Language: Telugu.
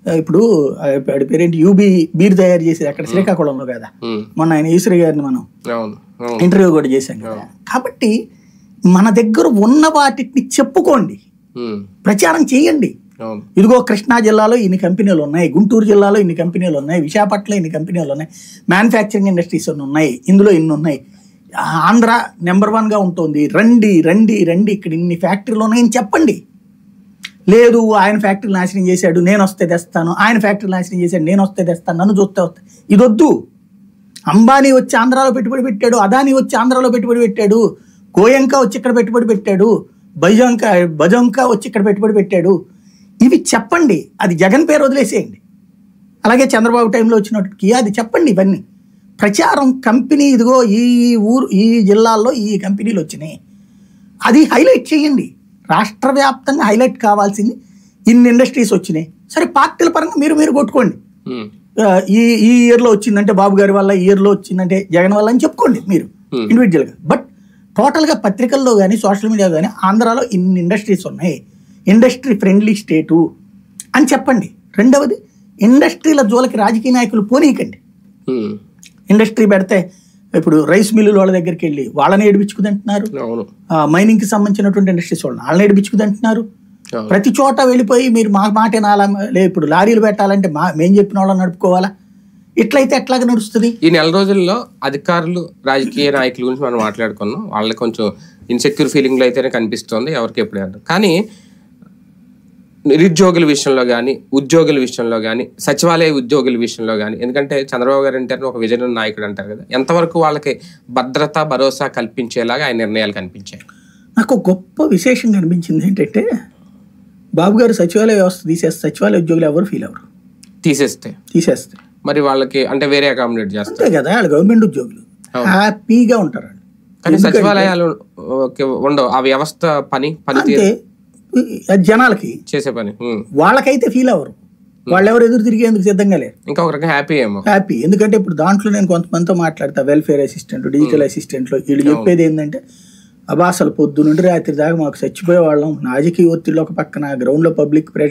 ఇప్పుడు వాడి పేరేంటి యూబీ బీర్ తయారు చేసేది అక్కడ శ్రీకాకుళంలో కదా, మొన్న ఆయన ఈశ్వరి గారిని మనం ఇంటర్వ్యూ కూడా చేశాం కదా. కాబట్టి మన దగ్గర ఉన్న వాటిని చెప్పుకోండి, ప్రచారం చేయండి. ఇదిగో కృష్ణా జిల్లాలో ఇన్ని కంపెనీలు ఉన్నాయి, గుంటూరు జిల్లాలో ఇన్ని కంపెనీలు ఉన్నాయి, విశాఖపట్నంలో ఇన్ని కంపెనీలు ఉన్నాయి, మ్యానుఫ్యాక్చరింగ్ ఇండస్ట్రీస్ ఉన్నాయి, ఇందులో ఇన్ని ఉన్నాయి, ఆంధ్ర నెంబర్ 1గా ఉంటుంది, రండి రండి రండి ఇక్కడ ఇన్ని ఫ్యాక్టరీలు ఉన్నాయని చెప్పండి. లేదు ఆయన ఫ్యాక్టరీలు నాశనం చేశాడు నేను వస్తే తెస్తాను, ఆయన ఫ్యాక్టరీలు నాశనం చేశాడు నేను వస్తే తెస్తాను, నన్ను చూస్తే వస్తాను, ఇదొద్దు. అంబానీ వచ్చి ఆంధ్రాలో పెట్టుబడి పెట్టాడు, అదానీ వచ్చి ఆంధ్రాలో పెట్టుబడి పెట్టాడు, గోయంకా వచ్చి ఇక్కడ పెట్టుబడి పెట్టాడు, బజంకా వచ్చి ఇక్కడ పెట్టుబడి పెట్టాడు, ఇవి చెప్పండి. అది జగన్ పేరు వదిలేసేయండి. అలాగే చంద్రబాబు టైంలో వచ్చినట్టుకి అది చెప్పండి. ఇవన్నీ ప్రచారం, కంపెనీ ఇదిగో ఈ ఊరు ఈ జిల్లాల్లో ఈ కంపెనీలు వచ్చినాయి, అది హైలైట్ చేయండి. రాష్ట్ర వ్యాప్తంగా హైలైట్ కావాల్సింది ఇన్ని ఇండస్ట్రీస్ వచ్చినాయి. సరే పార్టీల పరంగా మీరు కొట్టుకోండి, ఈ ఇయర్లో వచ్చిందంటే బాబు గారి వల్ల, ఈ ఇయర్లో వచ్చిందంటే జగన్ వల్ల అని చెప్పుకోండి మీరు ఇండివిజువల్గా. బట్ టోటల్గా పత్రికల్లో కానీ సోషల్ మీడియా కానీ ఆంధ్రాలో ఇన్ని ఇండస్ట్రీస్ ఉన్నాయి, ఇండస్ట్రీ ఫ్రెండ్లీ స్టేటు అని చెప్పండి. రెండవది, ఇండస్ట్రీల జోలికి రాజకీయ నాయకులు పోనీకండి. ఇండస్ట్రీ పెడితే ఇప్పుడు రైస్ మిల్లుల వాళ్ళ దగ్గరికి వెళ్ళి వాళ్ళని ఏడిపించుకుదంటున్నారు, మైనింగ్కి సంబంధించినటువంటి ఇండస్ట్రీస్ వాళ్ళని ఏడిపించుకుదంటున్నారు. ప్రతి చోట వెళ్ళిపోయి మీరు మా మాట లేదు, ఇప్పుడు లారీలు పెట్టాలంటే మేము చెప్పిన వాళ్ళని నడుపుకోవాలా, ఇట్లయితే ఎట్లాగా నడుస్తుంది? ఈ నెల రోజుల్లో అధికారులు రాజకీయ నాయకుల గురించి మనం మాట్లాడుకున్నాం, వాళ్ళకి కొంచెం ఇన్సెక్యూర్ ఫీలింగ్లో అయితేనే కనిపిస్తుంది ఎవరికి ఎప్పుడు అంటారు. కానీ నిరుద్యోగుల విషయంలో కానీ, ఉద్యోగుల విషయంలో కానీ, సచివాలయ ఉద్యోగుల విషయంలో కానీ, ఎందుకంటే చంద్రబాబు గారు అంటారు ఒక విజన్ నాయకుడు అంటారు కదా, ఎంతవరకు వాళ్ళకి భద్రత భరోసా కల్పించేలాగా ఆయన నిర్ణయాలు కనిపించాయి? నాకు గొప్ప విశేషం కనిపించింది ఏంటంటే, బాబు గారు సచివాలయ వ్యవస్థ తీసేస్తే సచివాలయ ఉద్యోగులు ఎవరు ఫీల్ అవ్వరు. తీసేస్తే మరి వాళ్ళకి అంటే వేరే అకామిడేట్ చేస్తారు కదా, వాళ్ళు గవర్నమెంట్ ఉద్యోగులు హ్యాపీగా ఉంటారు. కానీ సచివాలయాలు ఉండవు, ఆ వ్యవస్థ పని జనాలకి చేసే పని వాళ్ళకైతే ఫీల్ అవ్వరు, వాళ్ళు ఎవరు ఎదురు తిరిగేందుకు సిద్ధంగా లేరు. ఇంకా ఒక రకంగా హ్యాపీ. ఎందుకంటే ఇప్పుడు దాంట్లో నేను కొంతమందితో మాట్లాడతా, వెల్ఫేర్ అసిస్టెంట్, డిజిటల్ అసిస్టెంట్లు, వీళ్ళు చెప్పేది ఏంటంటే అసలు పొద్దు నుండి రాత్రి దాకా మాకు చచ్చిపోయే వాళ్ళం, రాజకీయ ఒత్తిడిలో ఒక పక్కన, గ్రౌండ్లో పబ్లిక్ ప్రెషర్.